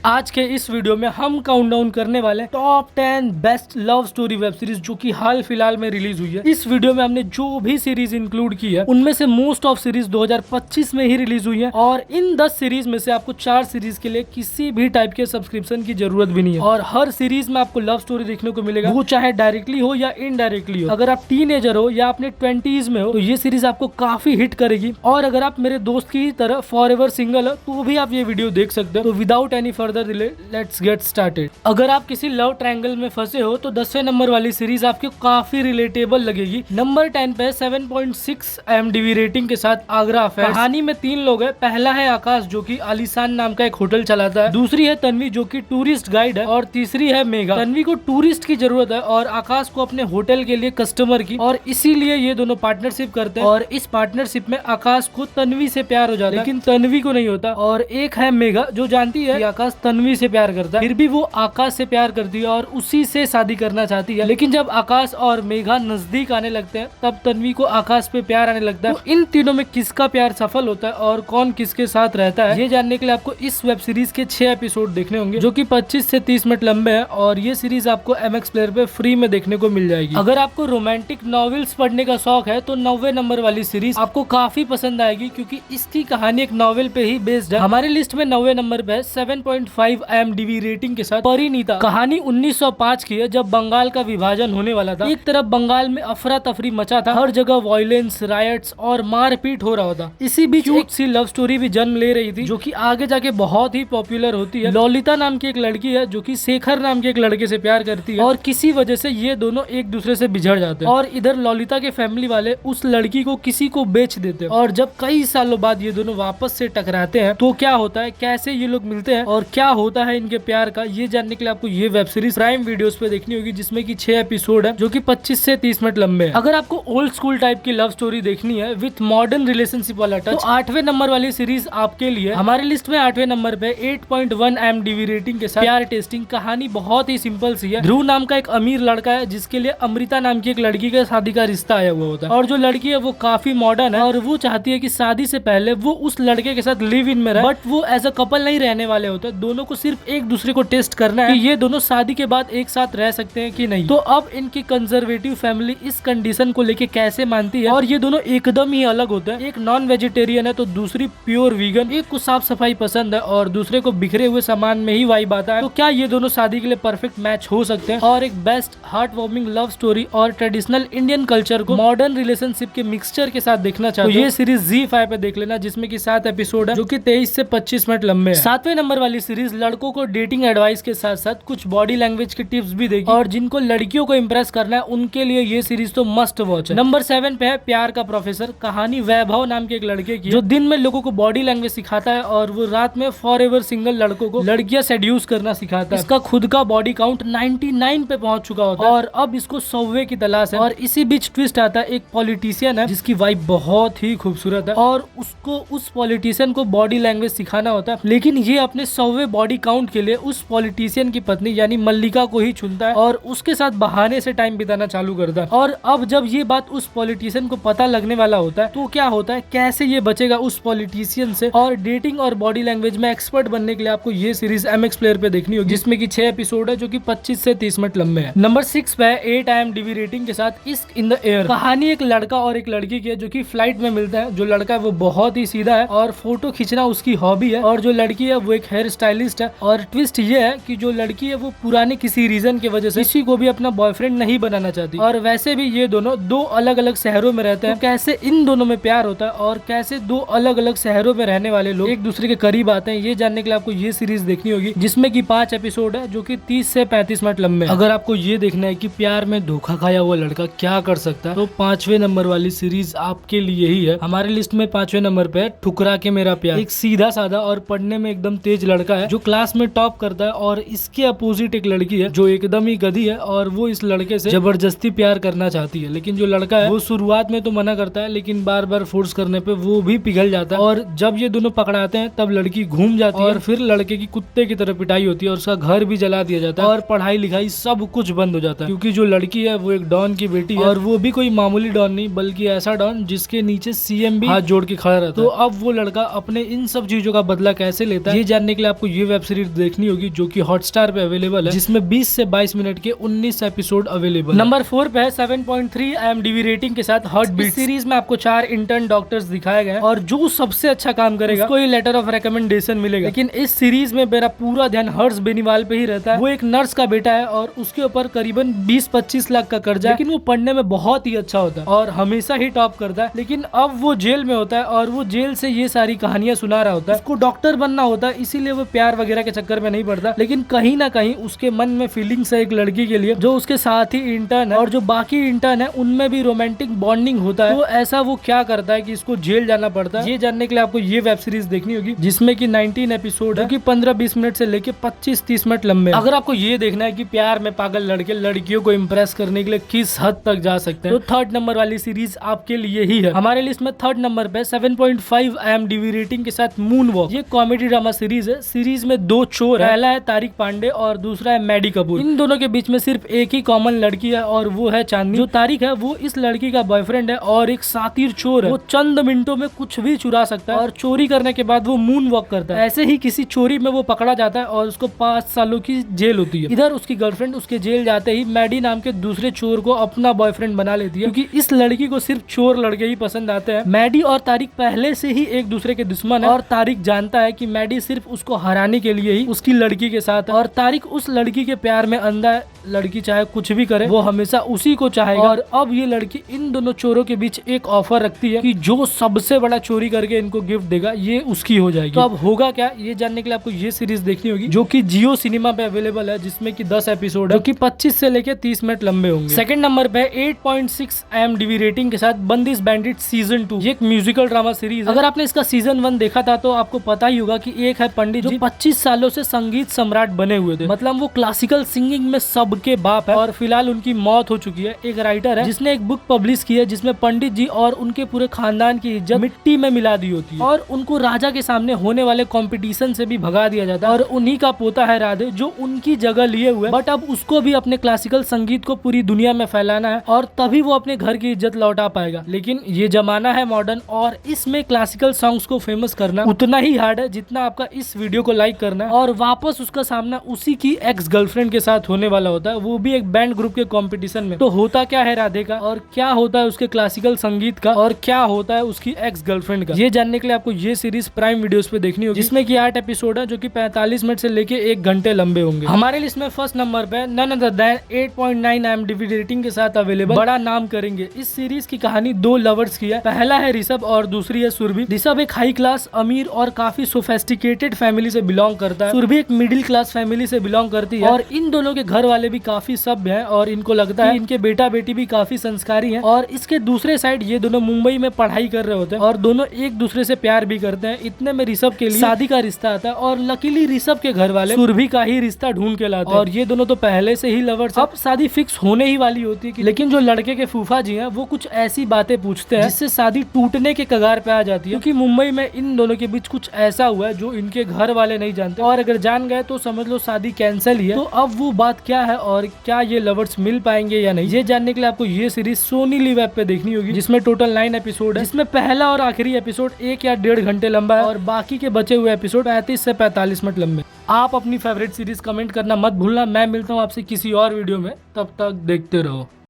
आज के इस वीडियो में हम काउंटडाउन करने वाले top 10 best love story web series जो कि हाल फिलहाल में रिलीज हुई है। इस वीडियो में हमने जो भी सीरीज इंक्लूड की है उनमें से मोस्ट ऑफ सीरीज 2025 में ही रिलीज हुई है और इन 10 सीरीज में से आपको 4 सीरीज के लिए किसी भी टाइप के सब्सक्रिप्शन की जरूरत भी नहीं है और हर सीरीज में आपको लव स्टोरी देखने को मिलेगा, वो चाहे डायरेक्टली हो या इनडायरेक्टली हो। अगर आप टीनेजर हो या अपने 20s में हो तो ये सीरीज आपको काफी हिट करेगी और अगर आप मेरे दोस्त की तरह फॉर एवर सिंगल हो तो भी आप ये वीडियो देख सकते हो। तो without any further delay let's get started. अगर आप किसी लव ट्रायंगल में फंसे हो तो 10वें नंबर वाली सीरीज आपको काफी रिलेटेबल लगेगी। नंबर 10 पे 7.6 IMDb रेटिंग के साथ आगरा अफेयर्स। कहानी में 3 लोग हैं। पहला है आकाश जो कि आलीशान नाम का एक होटल चलाता है, दूसरी है तन्वी जो कि टूरिस्ट गाइड है और तीसरी है मेघा। तन्वी को टूरिस्ट की जरूरत है और आकाश को अपने होटल के लिए कस्टमर की, और इसीलिए ये दोनों पार्टनरशिप करते हैं और इस पार्टनरशिप में आकाश को तन्वी से प्यार हो जाता है लेकिन तन्वी को नहीं होता। और एक है मेघा जो जानती है कि आकाश तन्वी से प्यार करता है, फिर भी वो आकाश से प्यार करती है और उसी से शादी करना चाहती है। लेकिन जब आकाश और मेघा नजदीक आने लगते हैं तब तन्वी को आकाश पे प्यार आने लगता है। तो इन तीनों में किसका प्यार सफल होता है और कौन किसके साथ रहता है, ये जानने के लिए आपको इस वेब सीरीज के 6 एपिसोड देखने होंगे जो कि 25 से 30 मिनट लंबे हैं और ये सीरीज आपको MX प्लेयर पे फ्री में देखने को मिल जाएगी। अगर आपको रोमांटिक नॉवेल्स पढ़ने का शौक है तो 90 नंबर वाली सीरीज आपको काफी पसंद आएगी क्योंकि इसकी कहानी एक नॉवेल पे ही बेस्ड है। हमारी लिस्ट में 90 नंबर पे 7.5 IMDb रेटिंग के साथ परिणीता। कहानी 1905 की है जब बंगाल का विभाजन होने वाला था। एक तरफ बंगाल में अफरा तफरी मचा था, हर जगह वायलेंस, रायट्स और मारपीट हो रहा था। इसी बीच एक सी लव स्टोरी भी जन्म ले रही थी जो कि आगे जाके बहुत ही पॉपुलर होती है। ललिता नाम की एक लड़की है जो कि शेखर नाम के एक लड़के से प्यार करती है और किसी वजह से ये दोनों एक दूसरे से बिछड़ जाते हैं और इधर ललिता के फैमिली वाले उस लड़की को किसी को बेच देते हैं। और जब कई सालों बाद ये दोनों वापस से टकराते हैं तो क्या होता है, कैसे ये लोग मिलते हैं और क्या होता है इनके प्यार का, ये जानने के लिए आपको ये वेब सीरीज प्राइम वीडियोस पे देखनी होगी जिसमें कि 6 एपिसोड है जो कि 25 से 30 मिनट लंबे हैं। अगर आपको ओल्ड स्कूल टाइप की लव स्टोरी देखनी है विथ मॉडर्न रिलेशनशिप वाला टच तो 8वें नंबर वाली सीरीज आपके लिए। हमारी लिस्ट में 8वें नंबर पे 8.1 IMDb रेटिंग के साथ प्यार टेस्टिंग। कहानी बहुत ही सिंपल सी है। ध्रुव नाम का एक अमीर लड़का है जिसके लिए अमृता नाम की एक लड़की के शादी का रिश्ता आया हुआ होता है और जो लड़की है वो काफी मॉडर्न है और वो चाहती है कि शादी से पहले वो उस लड़के के साथ लिव इन में रहे, बट वो एज अ कपल नहीं रहने वाले होते। दोनों को सिर्फ एक दूसरे को टेस्ट करना है कि ये दोनों शादी के बाद एक साथ रह सकते हैं कि नहीं। तो अब इनकी कंजर्वेटिव फैमिली इस कंडीशन को लेके कैसे मानती है और ये दोनों एकदम ही अलग होते हैं। एक नॉन वेजिटेरियन है तो दूसरी प्योर वीगन। एक को साफ सफाई पसंद है और दूसरे को बिखरे हुए सामान में ही वाइब आता है। तो क्या ये दोनों शादी के लिए परफेक्ट मैच हो सकते हैं? और एक best heart warming love story और ट्रेडिशनल इंडियन कल्चर को मॉडर्न रिलेशनशिप के मिक्सचर के साथ देखना चाहते हो तो ये सीरीज ZEE5 पे देख लेना जिसमें कि 7 एपिसोड है जो कि 23 से 25 मिनट लंबे हैं। 7वें नंबर वाली सीरीज लड़कों को डेटिंग एडवाइस के साथ साथ कुछ बॉडी लैंग्वेज की टिप्स भी देगी और जिनको लड़कियों को इम्प्रेस करना है उनके लिए ये सीरीज तो मस्ट वॉच है। नंबर 7 पे है प्यार का प्रोफेसर। कहानी वैभव नाम के एक लड़के की जो दिन में लोगों को बॉडी लैंग्वेज सिखाता है और वो रात में फॉर एवर सिंगल लड़कों को लड़कियां सेड्यूस करना सिखाता है। इसका खुद का बॉडी काउंट 99 पे पहुंच चुका होता है और अब इसको 100वें की तलाश है। और इसी बीच ट्विस्ट आता है, एक पॉलिटिशियन है जिसकी वाइफ बहुत ही खूबसूरत है और उसको उस पॉलिटिशियन को बॉडी लैंग्वेज सिखाना होता है, लेकिन ये अपने 100वें बॉडी काउंट के लिए उस पॉलिटिशियन की पत्नी यानी मल्लिका को ही चुनता है और उसके साथ बहाने से टाइम बिताना चालू करता है। और अब जब ये बात उस पॉलिटिशियन को पता लगने वाला होता है तो क्या होता है, कैसे ये बचेगा उस पॉलिटिशियन से। और डेटिंग और बॉडी लैंग्वेज में एक्सपर्ट बनने के लिए आपको ये सीरीज MX प्लेयर पे देखनी होगी जिसमें कि 6 एपिसोड है जो कि 25 से 30 मिनट लंबे हैं। नंबर 6 पे 8 IMDb रेटिंग के साथ इश्क इन द एयर। कहानी एक लड़का और एक लड़की की है जो कि फ्लाइट में मिलता है। जो लड़का है वो बहुत ही सीधा है और फोटो खींचना उसकी हॉबी है और जो लड़की है वो एक हेयर स्टाइलिस्ट है। और ट्विस्ट ये है कि जो लड़की है वो पुराने किसी रीजन की वजह से किसी को भी अपना बॉयफ्रेंड नहीं बनाना चाहती और वैसे भी ये दोनों 2 अलग अलग शहरों में रहते हैं। तो कैसे इन दोनों में प्यार होता है और कैसे 2 अलग अलग शहरों में रहने वाले लोग एक दूसरे के करीब आते हैं, ये जानने के लिए आपको ये सीरीज देखनी होगी जिसमें कि 5 एपिसोड है जो कि 30 से 35 मिनट लंबे। अगर आपको ये देखना है कि प्यार में धोखा खाया हुआ लड़का क्या कर सकता है तो 5वें नंबर वाली सीरीज आपके लिए ही है। हमारे लिस्ट में 5वें नंबर पे ठुकरा के मेरा प्यार। एक सीधा साधा और पढ़ने में एकदम तेज लड़का है जो क्लास में टॉप करता है और इसके अपोजिट एक लड़की है जो एकदम ही गधी है और वो इस लड़के से जबरदस्ती प्यार करना चाहती है। लेकिन जो लड़का है वो शुरुआत में तो मना करता है लेकिन बार बार फोर्स करने पे वो भी पिघल जाता है और जब ये दोनों पकड़ाते हैं तब लड़की घूम जाती है और फिर लड़के की कुत्ते की तरह पिटाई होती है और उसका घर भी जला दिया जाता है और पढ़ाई लिखाई सब कुछ बंद हो जाता है क्योंकि जो लड़की है वो एक डॉन की बेटी है और वो भी कोई मामूली डॉन नहीं बल्कि ऐसा डॉन जिसके नीचे CM भी हाथ जोड़ के खड़ा रहता है। तो अब वो लड़का अपने इन सब चीजों का बदला कैसे लेता है ये जानने के लिए आपको ये वेब सीरीज देखनी होगी जो कि हॉटस्टार पे अवेलेबल है, जिसमें 20 से 22 मिनट के 19 एपिसोड अवेलेबल। नंबर 4 पे है 7.3 IMDb रेटिंग के साथ हार्टबीट। सीरीज में आपको 4 इंटर्न डॉक्टर्स दिखाए गए और जो सबसे अच्छा काम करेगा उसको ये लेटर ऑफ रिकमेंडेशन मिलेगा। लेकिन इस सीरीज में मेरा पूरा ध्यान हर्ष बेनीवाल पे ही रहता है। वो एक नर्स का बेटा है और उसके ऊपर करीबन 20-25 लाख का कर्जा है, लेकिन वो पढ़ने में बहुत ही अच्छा होता है और हमेशा ही टॉप करता है। लेकिन अब वो जेल में होता है और वो जेल से ये सारी कहानियां सुना रहा होता है। उसको डॉक्टर बनना होता है, इसीलिए वो प्यार वगैरह के चक्कर में नहीं पड़ता। लेकिन कहीं ना कहीं उसके मन में फीलिंग्स है एक लड़की के लिए जो उसके साथ ही इंटर्न है, और जो बाकी इंटर्न है उनमें भी रोमांटिक बॉन्डिंग होता है। तो ऐसा वो क्या करता है कि इसको जेल जाना पड़ता है। ये जानने के लिए आपको ये वेब सीरीज देखनी होगी, जिसमें कि 19 एपिसोड है, जो कि 15-20 मिनट से लेके 25-30 मिनट लंबे। अगर आपको ये देखना है कि प्यार में पागल लड़के लड़कियों को इम्प्रेस करने के लिए किस हद तक जा सकते हैं, तो थर्ड नंबर वाली सीरीज आपके लिए ही है। हमारे लिस्ट में थर्ड नंबर पे 7.5 IMDb रेटिंग के साथ मून वॉक। ये कॉमेडी ड्रामा सीरीज है। सीरीज में 2 चोर है, पहला है तारिक पांडे और दूसरा है मैडी कपूर। इन दोनों के बीच में सिर्फ एक ही कॉमन लड़की है और वो है चांदनी। जो तारिक है वो इस लड़की का बॉयफ्रेंड है और एक सातिर चोर है। वो चंद मिनटों में कुछ भी चुरा सकता है और चोरी करने के बाद वो मून वॉक करता है। ऐसे ही किसी चोरी में वो पकड़ा जाता है और उसको 5 सालों की जेल होती है। इधर उसकी गर्लफ्रेंड उसके जेल जाते ही मैडी नाम के दूसरे चोर को अपना बॉयफ्रेंड बना लेती है, क्योंकि इस लड़की को सिर्फ चोर लड़के ही पसंद आते हैं। मैडी और तारिक पहले से ही एक दूसरे के दुश्मन है और तारिक जानता है कि मैडी सिर्फ उसको हराने के लिए ही उसकी लड़की के साथ है और तारिक उस लड़की के प्यार में अंधा है। लड़की चाहे कुछ भी करे वो हमेशा उसी को चाहेगा। और अब ये लड़की इन दोनों चोरों के बीच एक ऑफर रखती है कि जो सबसे बड़ा चोरी करके इनको गिफ्ट देगा ये उसकी हो जाएगी। तो अब होगा क्या, ये जानने के लिए आपको ये सीरीज देखनी होगी, जो कि जियो सिनेमा पे अवेलेबल है, जिसमें कि 10 एपिसोड है, जो कि 25 से लेके 30 मिनट लंबे होंगे। सेकंड नंबर पे 8.6 IMDb रेटिंग के साथ बंदिश बैंडिट सीजन 2। ये एक म्यूजिकल ड्रामा सीरीज है। अगर आपने इसका सीजन 1 देखा था तो आपको पता ही होगा कि एक है पंडित जो 25 सालों से संगीत सम्राट बने हुए थे, मतलब वो क्लासिकल सिंगिंग में सबके बाप है और फिलहाल उनकी मौत हो चुकी है। एक राइटर है जिसने एक बुक पब्लिश की है जिसमें पंडित जी और उनके पूरे खानदान की इज्जत मिट्टी में मिला दी होती है और उनको राजा के सामने होने वाले कंपटीशन से भी भगा दिया जाता है। और उन्हीं का पोता है राधे जो उनकी जगह लिए हुए, बट अब उसको भी अपने क्लासिकल संगीत को पूरी दुनिया में फैलाना है और तभी वो अपने घर की इज्जत लौटा पाएगा। लेकिन ये जमाना है मॉडर्न और इसमें क्लासिकल सॉन्ग्स को फेमस करना उतना ही हार्ड है जितना आपका इस वीडियो को लाइक करना है। और वापस उसका सामना उसी की एक्स गर्लफ्रेंड के साथ होने वाला होता है, वो भी एक बैंड ग्रुप के कंपटीशन में। तो होता क्या है राधे का और क्या होता है उसके क्लासिकल संगीत का और क्या होता है उसकी एक्स गर्लफ्रेंड का, ये जानने के लिए आपको ये सीरीज प्राइम वीडियोस पे देखनी होगी, जिसमें कि 8 एपिसोड है, जो कि 45 मिनट से लेके 1 घंटे लंबे होंगे। हमारे लिस्ट में फर्स्ट नंबर पे none other than 8.9 IMDb rating के साथ अवेलेबल बड़ा नाम करेंगे। इस सीरीज की कहानी 2 लवर्स की है। पहला है ऋषभ और दूसरी है सुरभि। ऋषभ एक हाई क्लास अमीर और काफी सोफेस्टिकेटेड फैमिली से बिलोंग करता है। सुरभि एक मिडिल क्लास फैमिली से बिलोंग करती है और इन दोनों के घर वाले भी काफी सभ्य हैं और इनको लगता है इनके बेटा बेटी भी काफी संस्कारी हैं। और इसके दूसरे साइड ये दोनों मुंबई में पढ़ाई कर रहे होते हैं और दोनों एक दूसरे से प्यार भी करते हैं। इतने में ऋषभ के लिए शादी का रिश्ता आता है और लकीली ऋषभ के घर वाले सुरभि का ही रिश्ता ढूंढ के लाते हैं और ये दोनों तो पहले से ही लवर्स। अब शादी फिक्स होने ही वाली होती है, लेकिन जो लड़के के फूफा जी हैं वो कुछ ऐसी बातें पूछते हैं जिससे शादी टूटने के कगार पे आ जाती है, क्योंकि मुंबई में इन दोनों के बीच कुछ ऐसा हुआ है जो इनके घर वाले नहीं जानते और अगर जान गए तो समझ लो शादी कैंसिल ही है। तो अब वो बात क्या है और क्या ये लवर्स मिल पाएंगे या नहीं, ये जानने के लिए आपको ये सीरीज सोनी लिव ऐप पे देखनी होगी, जिसमें टोटल 9 एपिसोड है, जिसमें पहला और आखिरी एपिसोड 1 या 1.5 घंटे लंबा है और बाकी के बचे हुए एपिसोड 35 से 45 मिनट लंबे। आप अपनी फेवरेट सीरीज कमेंट करना मत भूलना। मैं मिलता हूँ आपसे किसी और वीडियो में, तब तक देखते रहो।